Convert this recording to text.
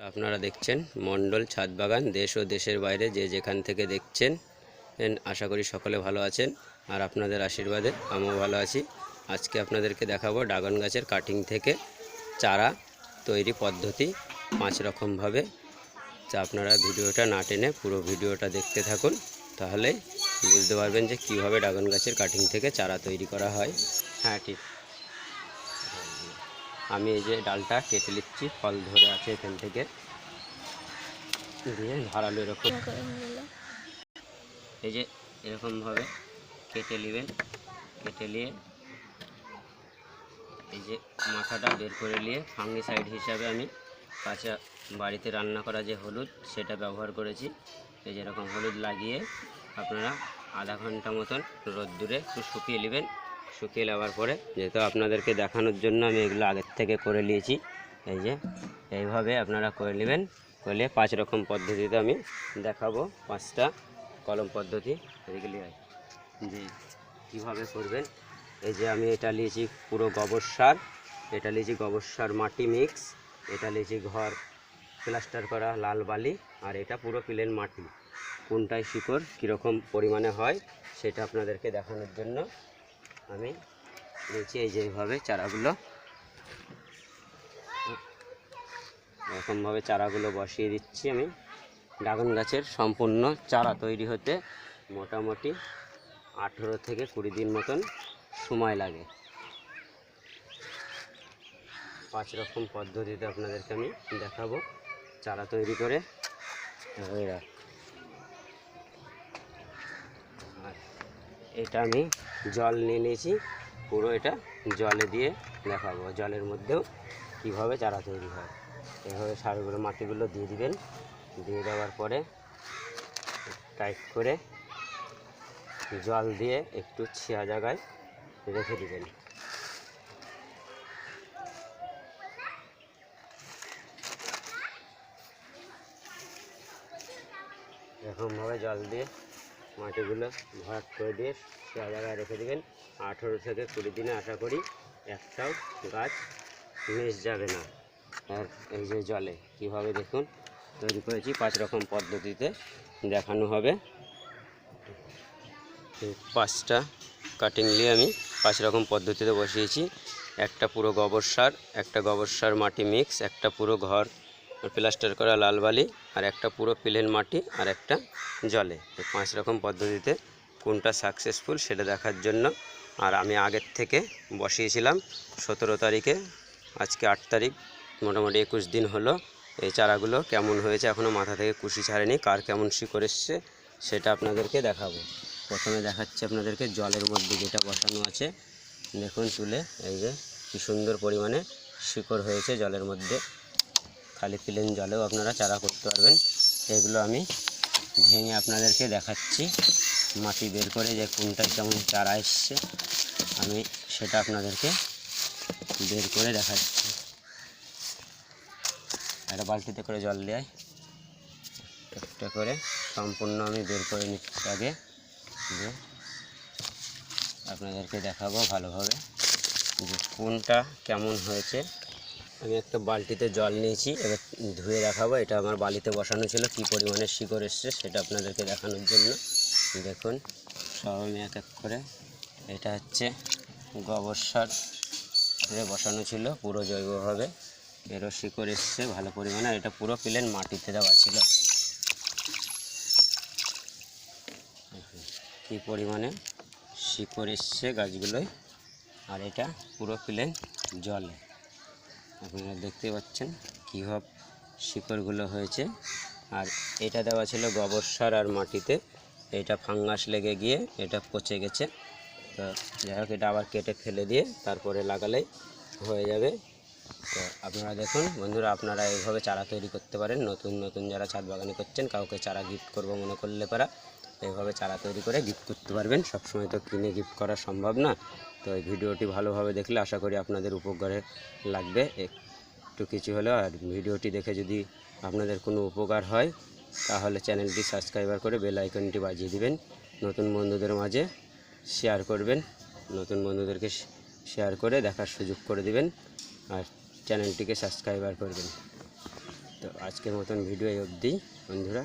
আপনারা দেখছেন মণ্ডল ছাদ বাগান। দেশ ও দেশের বাইরে যে যেখান থেকে দেখছেন আশা করি সকলে ভালো আছেন, আর আপনাদের আশীর্বাদে আমিও ভালো আছি। আজকে আপনাদেরকে দেখাবো ড্রাগন গাছের কাটিং থেকে চারা তৈরি পদ্ধতি 5 রকমভাবে। তা আপনারা ভিডিওটা না টেনে পুরো ভিডিওটা দেখতে থাকুন, তাহলে বুঝতে পারবেন যে কীভাবে ড্রাগন গাছের কাটিং থেকে চারা তৈরি করা হয়। হ্যাঁ ঠিক, আমি এই যে ডালটা কেটে নিচ্ছি, ফল ধরে আছে এখান থেকে দিয়ে ধারালো এরকম এই যে এরকমভাবে কেটে নেবেন। কেটে নিয়ে এই যে মাথাটা বের করে নিয়ে ফাঙ্গিসাইড হিসাবে আমি কাঁচা বাড়িতে রান্না করা যে হলুদ সেটা ব্যবহার করেছি। এই যে এরকম হলুদ লাগিয়ে আপনারা আধা ঘন্টা মতন রোদ্দুরে একটু শুকিয়ে নেবেন। শুকিয়ে নেওয়ার পরে যেহেতু আপনাদেরকে দেখানোর জন্য আমি এগুলো আগের থেকে করে নিয়েছি, এই যে এইভাবে আপনারা করে নেবেন। করলে 5 রকম পদ্ধতিতে আমি দেখাবো, 5টা কলম পদ্ধতি এগুলি হয় যে কীভাবে করবেন। এই যে আমি এটা নিয়েছি পুরো গোবর সার, এটা নিয়েছি গোবর সার মাটি মিক্স, এটা নিয়েছি ঘর প্লাস্টার করা লাল বালি, আর এটা পুরো প্লেন মাটি। কোনটায় শিকড় কীরকম পরিমাণে হয় সেটা আপনাদেরকে দেখানোর জন্য আমি নিয়েছি। এই যে এইভাবে চারাগুলো এরকমভাবে চারাগুলো বসিয়ে দিচ্ছি আমি। ড্রাগন গাছের সম্পূর্ণ চারা তৈরি হতে মোটামুটি 18 থেকে 20 দিন মতন সময় লাগে। 5 রকম পদ্ধতিতে আপনাদেরকে আমি দেখাবো চারা তৈরি করে। আর এটা আমি জল নিয়ে নিয়েছি, পুরো এটা জলে দিয়ে দেখাবো, জলের মধ্যেও কীভাবে চারা তৈরি হয়। এইভাবে সারগুলো মাটিগুলো দিয়ে দিবেন। দিয়ে দেওয়ার পরে টাইট করে জল দিয়ে একটু ছেঁয়া জায়গায় রেখে দিবেন। এরকমভাবে জল দিয়ে মাটিগুলো ভরাট করে দিয়ে ছেঁয়া জায়গায় রেখে দেবেন। 18 থেকে 20 দিনে আশা করি একটাও গাছ মিস যাবে না। আর এই যে জলে কীভাবে দেখুন তৈরি করেছি 5 রকম পদ্ধতিতে দেখানো হবে। 5টা কাটিং নিয়ে আমি 5 রকম পদ্ধতিতে বসিয়েছি। একটা পুরো গোবর সার, একটা গোবর সার মাটি মিক্স, একটা পুরো ঘর প্লাস্টার করা লাল বালি, আর একটা পুরো প্লেন মাটি, আর একটা জলে। এই 5 রকম পদ্ধতিতে কোনটা সাকসেসফুল সেটা দেখার জন্য। আর আমি আগের থেকে বসিয়েছিলাম 17 তারিখে, আজকে 8 তারিখ, মোটামুটি 21 দিন হলো। এই চারাগুলো কেমন হয়েছে এখনও মাথা থেকে কুশি ছাড়েনি, কার কেমন শিকড় এসছে সেটা আপনাদেরকে দেখাবো। প্রথমে দেখাচ্ছি আপনাদেরকে জলের মধ্যে যেটা বসানো আছে, দেখুন তুলে এই যে কী সুন্দর পরিমাণে শিকড় হয়েছে জলের মধ্যে। খালি প্লেন জলেও আপনারা চারা করতে পারবেন। এগুলো আমি ভেঙে আপনাদেরকে দেখাচ্ছি, মাটি বের করে যে কোনটায় কেমন চারা এসছে আমি সেটা আপনাদেরকে বের করে দেখাচ্ছি। একটা বালতিতে করে জল দেয় একটা করে সম্পূর্ণ আমি বের করে নিচ্ছি আগে, যে আপনাদেরকে দেখাবো ভালোভাবে যে কোনটা কেমন হয়েছে। আমি একটা বালতিতে জল নিয়েছি, এবার ধুয়ে দেখাবো। এটা আমার বালিতে বসানো ছিল, কী পরিমাণে শিকড় এসছে সেটা আপনাদেরকে দেখানোর জন্য। দেখুন সব আমি এক এক করে, এটা হচ্ছে গোবর সার বসানো ছিল পুরো জৈবভাবে, এরও শিকড় এসছে ভালো পরিমাণে। এটা পুরো প্লেন মাটিতে দেওয়া ছিল, কী পরিমাণে শিকড় এসছে গাছগুলোয়। আর এটা পুরো প্লেন জলে, আপনারা দেখতে পাচ্ছেন কীভাবে শিকড়গুলো হয়েছে। আর এটা দেওয়া ছিল গোবর সার আর মাটিতে, এটা ফাঙ্গাস লেগে গিয়ে এটা পচে গেছে। তো যাই হোক, এটা আবার কেটে ফেলে দিয়ে তারপরে লাগালেই হয়ে যাবে। তো আপনারা দেখুন বন্ধুরা, আপনারা এইভাবে চারা তৈরি করতে পারেন। নতুন নতুন যারা ছাদ বাগানি করছেন, কাউকে চারা গিফট করব মনে করলে পারা এইভাবে চারা তৈরি করে গিফট করতে পারবেন। সবসময় তো কিনে গিফট করা সম্ভব না। তো এই ভিডিওটি ভালোভাবে দেখলে আশা করি আপনাদের উপকারে লাগবে একটু কিছু হলেও। আর ভিডিওটি দেখে যদি আপনাদের কোনো উপকার হয় তাহলে চ্যানেলটি সাবস্ক্রাইবার করে বেল আইকনটি বাজিয়ে দিবেন। নতুন বন্ধুদের মাঝে শেয়ার করবেন, নতুন বন্ধুদেরকে শেয়ার করে দেখার সুযোগ করে দিবেন, আর চ্যানেলটিকে সাবস্ক্রাইবার করবেন। তো আজকের মতন ভিডিও এই অবধি বন্ধুরা।